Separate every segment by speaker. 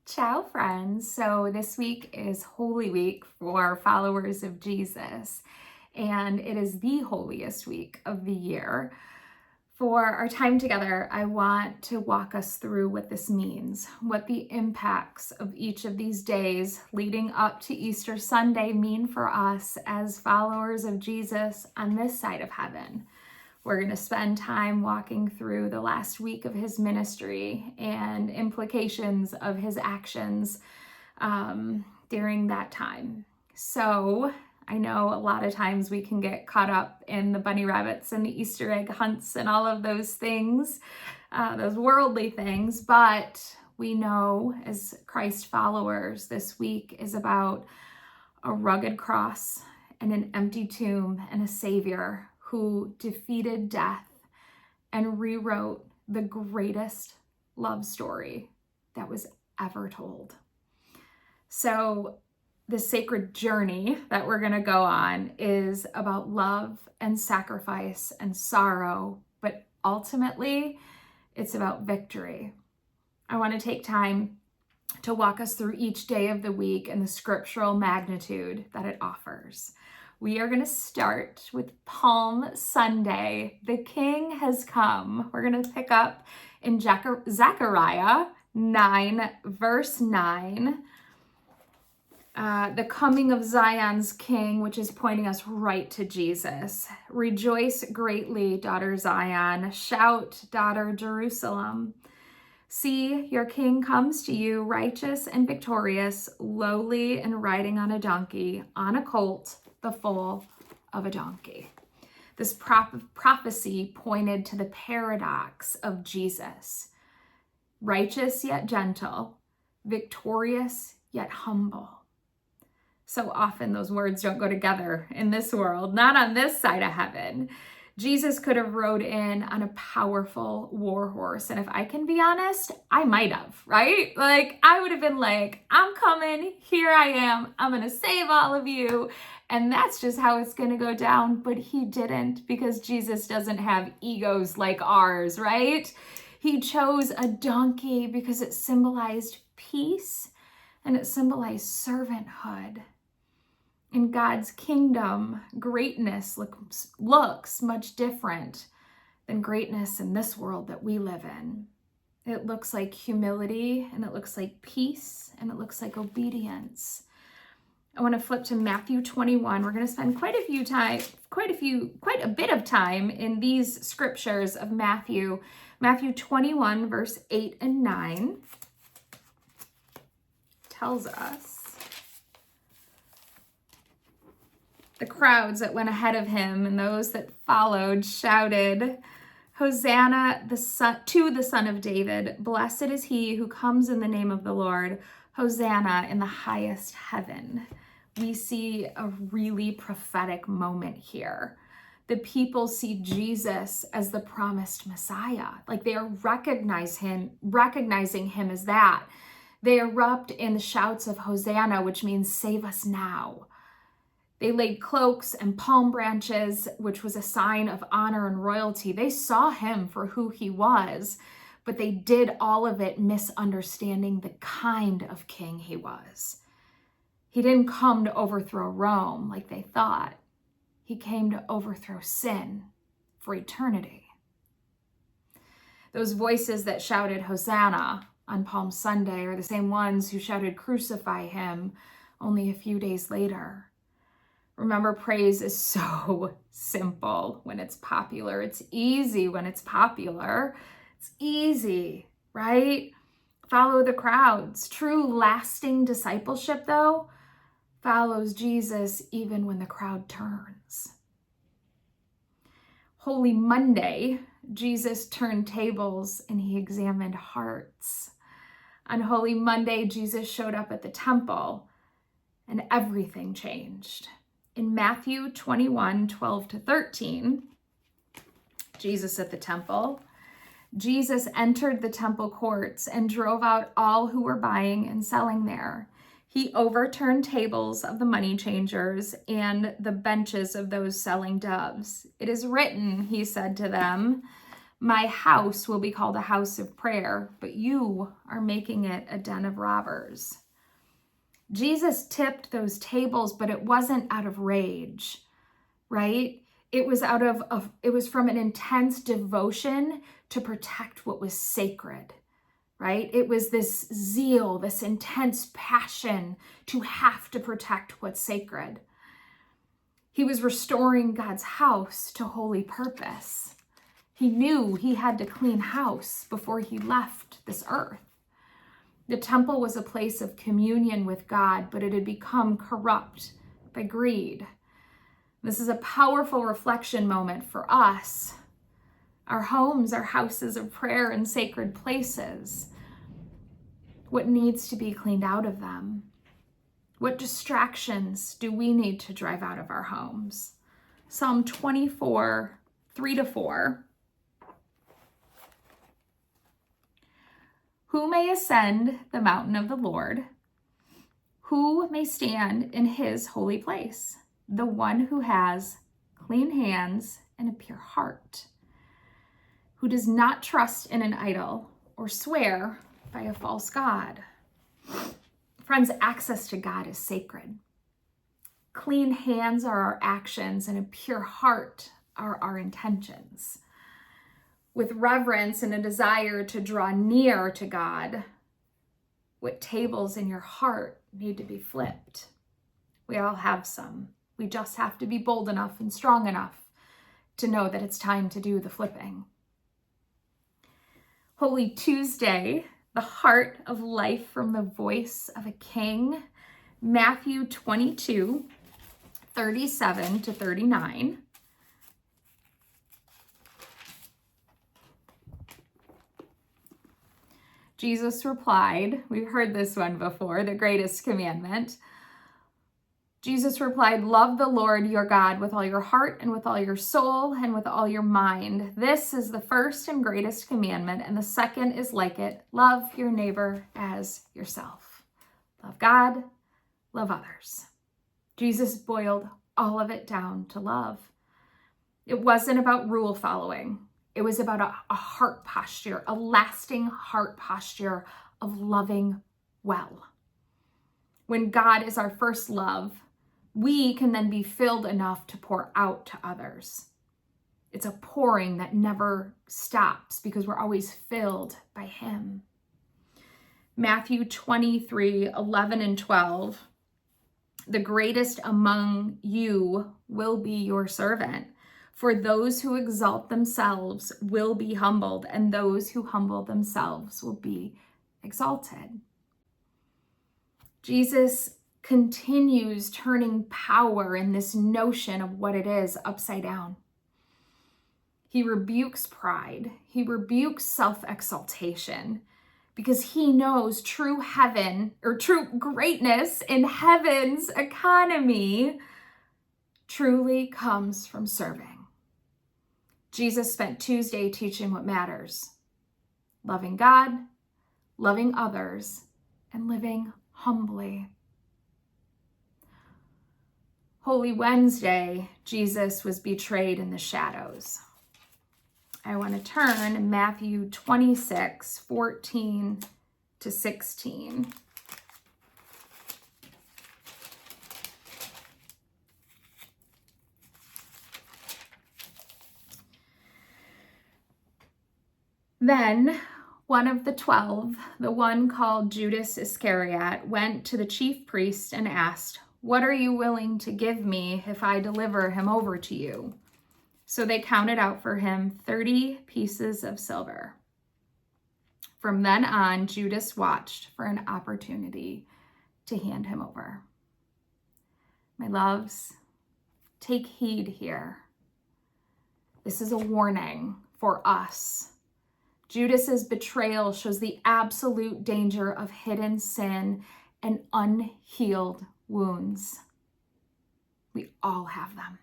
Speaker 1: Ciao, friends. So, this week is Holy Week for followers of Jesus, and it is the holiest week of the year. For our time together, I want to walk us through what this means, what the impacts of each of these days leading up to Easter Sunday mean for us as followers of Jesus on this side of heaven. We're going to spend time walking through the last week of his ministry and implications of his actions during that time. So I know a lot of times we can get caught up in the bunny rabbits and the Easter egg hunts and all of those things, those worldly things, but we know as Christ followers, this week is about a rugged cross and an empty tomb and a Savior who defeated death and rewrote the greatest love story that was ever told. So the sacred journey that we're going to go on is about love and sacrifice and sorrow, but ultimately it's about victory. I want to take time to walk us through each day of the week and the scriptural magnitude that it offers. We are going to start with Palm Sunday. The King has come. We're going to pick up in Zechariah 9, verse 9. The coming of Zion's King, which is pointing us right to Jesus. Rejoice greatly, daughter Zion. Shout, daughter Jerusalem. See, your king comes to you, righteous and victorious, lowly and riding on a donkey, on a colt, the foal of a donkey. This prophecy pointed to the paradox of Jesus. Righteous yet gentle, victorious yet humble. So often those words don't go together in this world, not on this side of heaven. Jesus could have rode in on a powerful war horse. And if I can be honest, I might have, right? Like, I would have been like, I'm coming, here I am, I'm going to save all of you. And that's just how it's going to go down. But he didn't, because Jesus doesn't have egos like ours, right? He chose a donkey because it symbolized peace and it symbolized servanthood. In God's kingdom, greatness looks much different than greatness in this world that we live in. It looks like humility, and it looks like peace, and it looks like obedience. I want to flip to Matthew 21. We're going to spend quite a bit of time in these scriptures of Matthew. Matthew 21, verse 8 and 9 tells us, the crowds that went ahead of him and those that followed shouted, Hosanna to the Son of David. Blessed is he who comes in the name of the Lord. Hosanna in the highest heaven. We see a really prophetic moment here. The people see Jesus as the promised Messiah. Like, they are recognizing him as that. They erupt in the shouts of Hosanna, which means save us now. They laid cloaks and palm branches, which was a sign of honor and royalty. They saw him for who he was, but they did all of it misunderstanding the kind of king he was. He didn't come to overthrow Rome like they thought. He came to overthrow sin for eternity. Those voices that shouted Hosanna on Palm Sunday are the same ones who shouted crucify him only a few days later. Remember, praise is so simple when it's popular. It's easy when it's popular. It's easy, right? Follow the crowds. True lasting discipleship, though, follows Jesus even when the crowd turns. Holy Monday, Jesus turned tables and he examined hearts. On Holy Monday, Jesus showed up at the temple and everything changed. In Matthew 21, 12 to 13, Jesus at the temple, Jesus entered the temple courts and drove out all who were buying and selling there. He overturned tables of the money changers and the benches of those selling doves. It is written, he said to them, My house will be called a house of prayer, but you are making it a den of robbers. Jesus tipped those tables, but it wasn't out of rage, right? It was from an intense devotion to protect what was sacred, right? It was this zeal, this intense passion to have to protect what's sacred. He was restoring God's house to holy purpose. He knew he had to clean house before he left this earth. The temple was a place of communion with God, but it had become corrupt by greed. This is a powerful reflection moment for us. Our homes are houses of prayer and sacred places. What needs to be cleaned out of them? What distractions do we need to drive out of our homes? Psalm 24, 3-4. Who may ascend the mountain of the Lord? Who may stand in his holy place? The one who has clean hands and a pure heart, who does not trust in an idol or swear by a false god. Friends, access to God is sacred. Clean hands are our actions, and a pure heart are our intentions. With reverence and a desire to draw near to God, what tables in your heart need to be flipped? We all have some. We just have to be bold enough and strong enough to know that it's time to do the flipping. Holy Tuesday, the heart of life from the voice of a king. Matthew 22, 37-39. Jesus replied, we've heard this one before, the greatest commandment. Jesus replied, love the Lord your God with all your heart and with all your soul and with all your mind. This is the first and greatest commandment, and the second is like it. Love your neighbor as yourself. Love God, love others. Jesus boiled all of it down to love. It wasn't about rule following. It was about a heart posture, a lasting heart posture of loving well. When God is our first love, we can then be filled enough to pour out to others. It's a pouring that never stops because we're always filled by him. Matthew 23, 11 and 12. The greatest among you will be your servant. For those who exalt themselves will be humbled, and those who humble themselves will be exalted. Jesus continues turning power and this notion of what it is upside down. He rebukes pride. He rebukes self-exaltation because he knows true heaven or true greatness in heaven's economy truly comes from serving. Jesus spent Tuesday teaching what matters: loving God, loving others, and living humbly. Holy Wednesday, Jesus was betrayed in the shadows. I want to turn to Matthew 26, 14-16. Then one of the 12, the one called Judas Iscariot, went to the chief priest and asked, "What are you willing to give me if I deliver him over to you?" So they counted out for him 30 pieces of silver. From then on, Judas watched for an opportunity to hand him over. My loves, take heed here. This is a warning for us. Judas's betrayal shows the absolute danger of hidden sin and unhealed wounds. We all have them.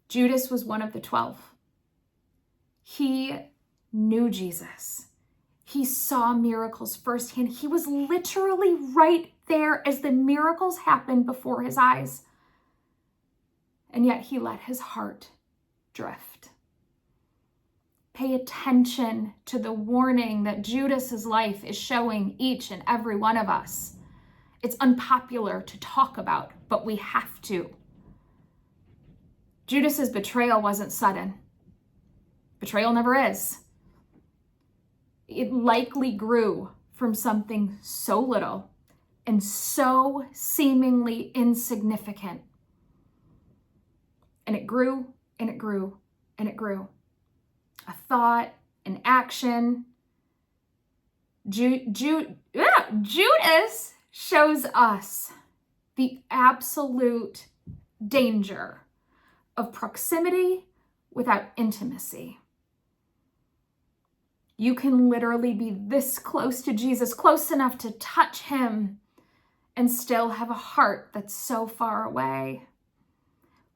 Speaker 1: Judas was one of the 12. He knew Jesus. He saw miracles firsthand. He was literally right there as the miracles happened before his eyes. And yet he let his heart drift. Pay attention to the warning that Judas's life is showing each and every one of us. It's unpopular to talk about, but we have to. Judas's betrayal wasn't sudden. Betrayal never is. It likely grew from something so little and so seemingly insignificant. And it grew and it grew and it grew. A thought, an action. Judas shows us the absolute danger of proximity without intimacy. You can literally be this close to Jesus, close enough to touch him, and still have a heart that's so far away.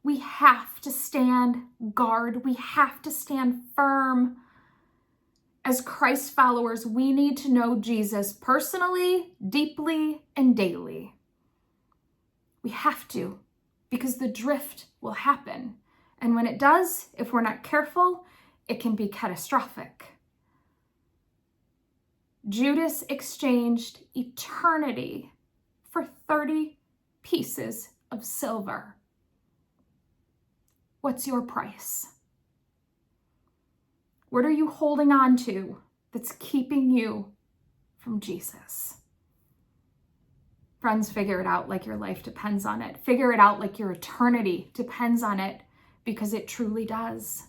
Speaker 1: We have to stand guard. We have to stand firm. As Christ followers, we need to know Jesus personally, deeply, and daily. We have to, because the drift will happen. And when it does, if we're not careful, it can be catastrophic. Judas exchanged eternity for 30 pieces of silver. What's your price? What are you holding on to that's keeping you from Jesus? Friends, figure it out like your life depends on it. Figure it out like your eternity depends on it, because it truly does.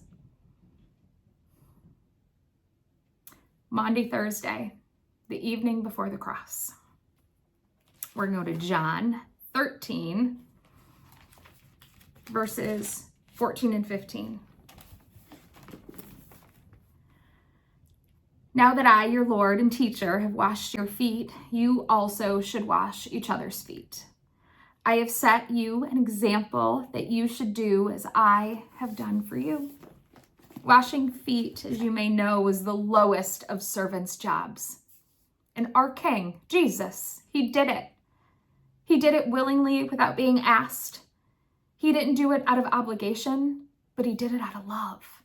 Speaker 1: Maundy Thursday, the evening before the cross. We're going to go to John 13, verses 14 and 15. Now that I, your Lord and teacher, have washed your feet, you also should wash each other's feet. I have set you an example that you should do as I have done for you. Washing feet, as you may know, was the lowest of servants' jobs. And our King, Jesus, he did it. He did it willingly without being asked. He didn't do it out of obligation, but he did it out of love.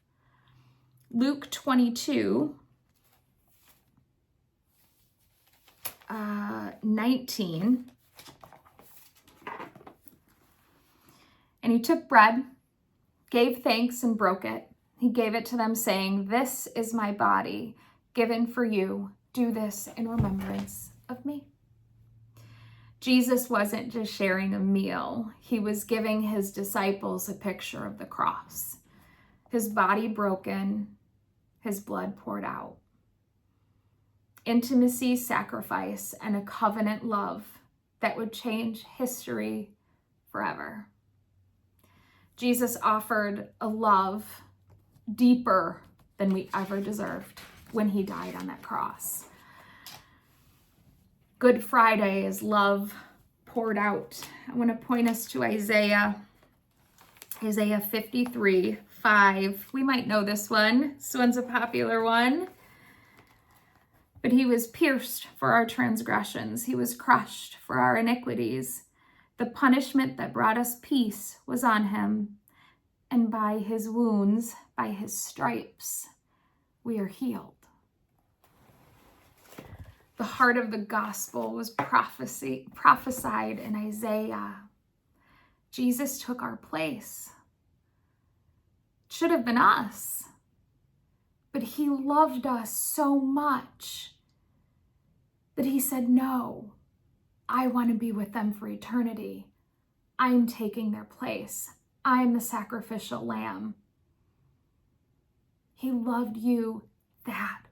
Speaker 1: Luke 22, 19. And he took bread, gave thanks, and broke it. He gave it to them, saying, "This is my body, given for you. Do this in remembrance of me." Jesus wasn't just sharing a meal. He was giving his disciples a picture of the cross. His body broken, his blood poured out. Intimacy, sacrifice, and a covenant love that would change history forever. Jesus offered a love deeper than we ever deserved when he died on that cross. Good Friday is love poured out. I want to point us to Isaiah 53:5. We might know this one. This one's a popular one. But he was pierced for our transgressions. He was crushed for our iniquities. The punishment that brought us peace was on him. And by his wounds, by his stripes, we are healed. The heart of the gospel was prophesied in Isaiah. Jesus took our place. It should have been us. But he loved us so much that he said, "No, I want to be with them for eternity. I am taking their place. I am the sacrificial lamb." He loved you that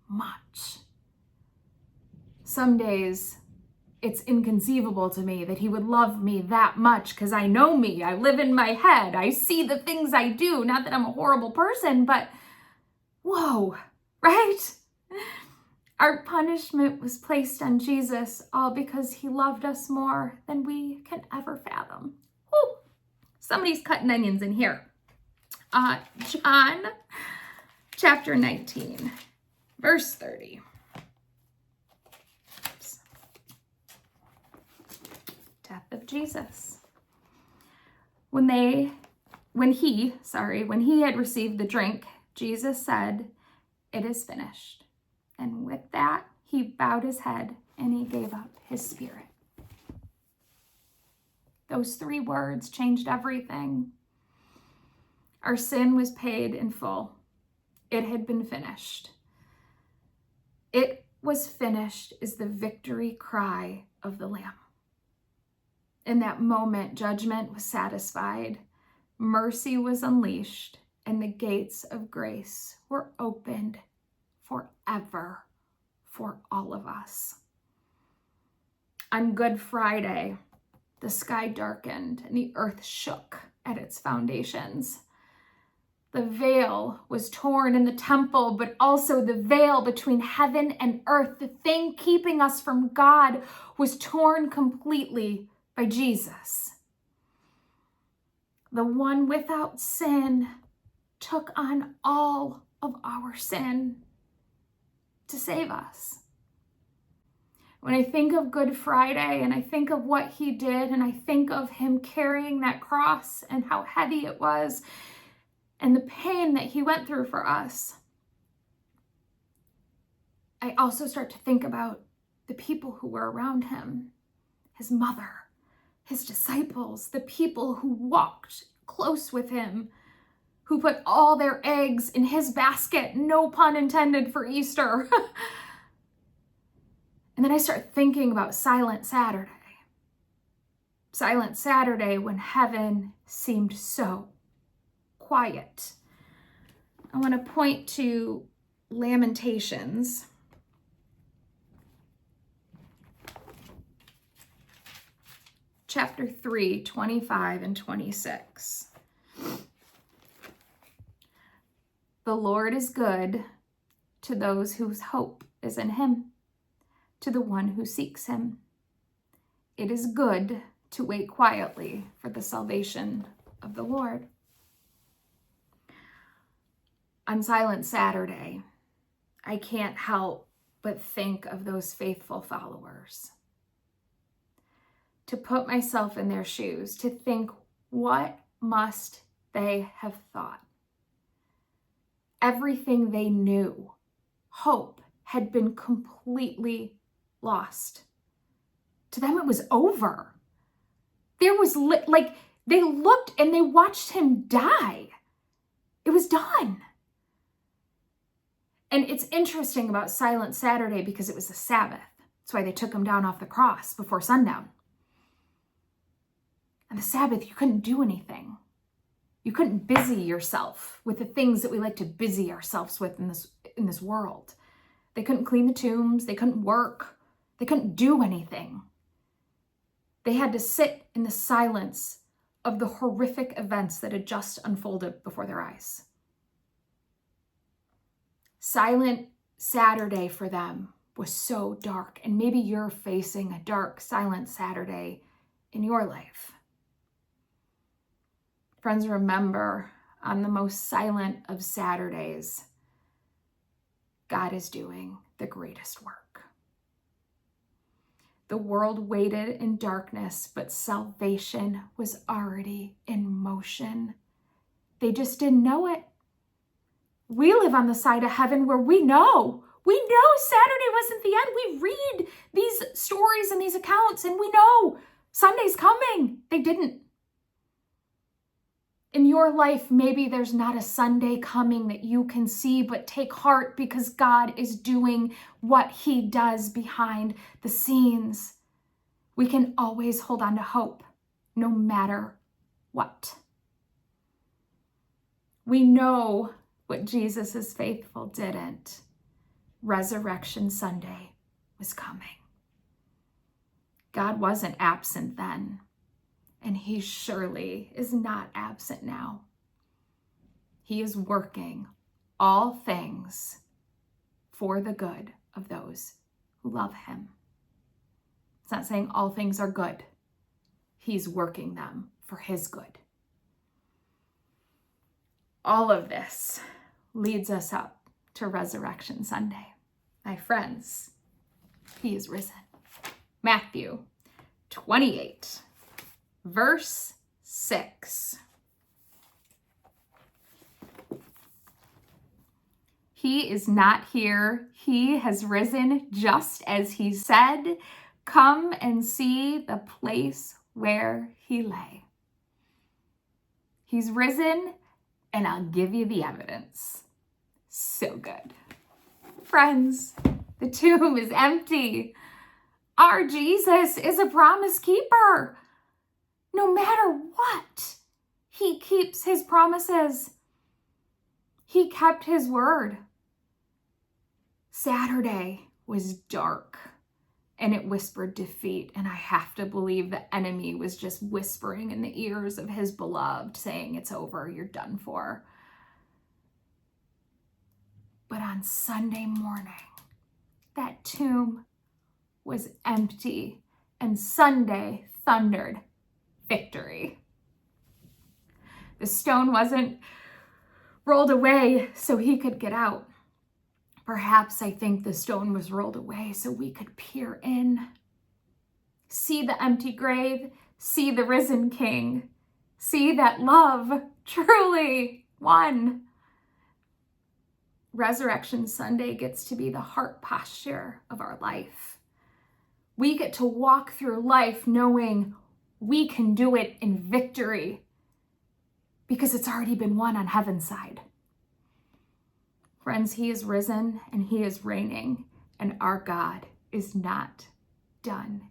Speaker 1: much. Some days it's inconceivable to me that he would love me that much, because I know me. I live in my head. I see the things I do. Not that I'm a horrible person, but whoa, right? Our punishment was placed on Jesus, all because he loved us more than we can ever fathom. Whew. Somebody's cutting onions in here. John chapter 19, verse 30. Oops. Death of Jesus. When he had received the drink, Jesus said, "It is finished." And with that, he bowed his head and he gave up his spirit. Those 3 words changed everything. Our sin was paid in full. It had been finished. It was finished is the victory cry of the Lamb. In that moment, judgment was satisfied, mercy was unleashed, and the gates of grace were opened forever for all of us. On Good Friday, the sky darkened and the earth shook at its foundations. The veil was torn in the temple, but also the veil between heaven and earth, the thing keeping us from God, was torn completely by Jesus. The one without sin took on all of our sin to save us. When I think of Good Friday and I think of what he did and I think of him carrying that cross and how heavy it was and the pain that he went through for us, I also start to think about the people who were around him, his mother, his disciples, the people who walked close with him, who put all their eggs in his basket, no pun intended for Easter. And then I start thinking about Silent Saturday. Silent Saturday when heaven seemed so quiet. I want to point to Lamentations. Chapter 3, 25 and 26. The Lord is good to those whose hope is in him, to the one who seeks him. It is good to wait quietly for the salvation of the Lord. On Silent Saturday, I can't help but think of those faithful followers. To put myself in their shoes, to think, what must they have thought? Everything they knew, hope, had been completely lost. To them, it was over. There was they looked and they watched him die. It was done. And it's interesting about Silent Saturday because it was the Sabbath. That's why they took him down off the cross before sundown. On the Sabbath, you couldn't do anything. You couldn't busy yourself with the things that we like to busy ourselves with in this world. They couldn't clean the tombs. They couldn't work. They couldn't do anything. They had to sit in the silence of the horrific events that had just unfolded before their eyes. Silent Saturday for them was so dark, and maybe you're facing a dark, silent Saturday in your life. Friends, remember, on the most silent of Saturdays, God is doing the greatest work. The world waited in darkness, but salvation was already in motion. They just didn't know it. We live on the side of heaven where we know Saturday wasn't the end. We read these stories and these accounts and we know Sunday's coming. They didn't. In your life, maybe there's not a Sunday coming that you can see, but take heart because God is doing what he does behind the scenes. We can always hold on to hope, no matter what. We know what Jesus is faithful didn't. Resurrection Sunday was coming. God wasn't absent then. And he surely is not absent now. He is working all things for the good of those who love him. It's not saying all things are good. He's working them for his good. All of this leads us up to Resurrection Sunday. My friends, he is risen. Matthew 28. Verse 6. He is not here. He has risen just as he said. Come and see the place where he lay. He's risen, and I'll give you the evidence. So good. Friends, the tomb is empty. Our Jesus is a promise keeper. No matter what, he keeps his promises. He kept his word. Saturday was dark and it whispered defeat. And I have to believe the enemy was just whispering in the ears of his beloved, saying, it's over, you're done for. But on Sunday morning, that tomb was empty, and Sunday thundered victory. The stone wasn't rolled away so he could get out. Perhaps I think the stone was rolled away so we could peer in, see the empty grave, see the risen King, see that love truly won. Resurrection Sunday gets to be the heart posture of our life. We get to walk through life knowing we can do it in victory because it's already been won on heaven's side. Friends, he is risen and he is reigning, and our God is not done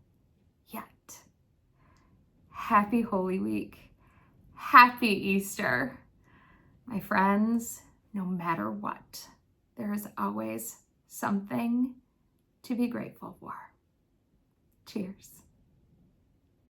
Speaker 1: yet. Happy Holy Week. Happy Easter. My friends, no matter what, there is always something to be grateful for. Cheers.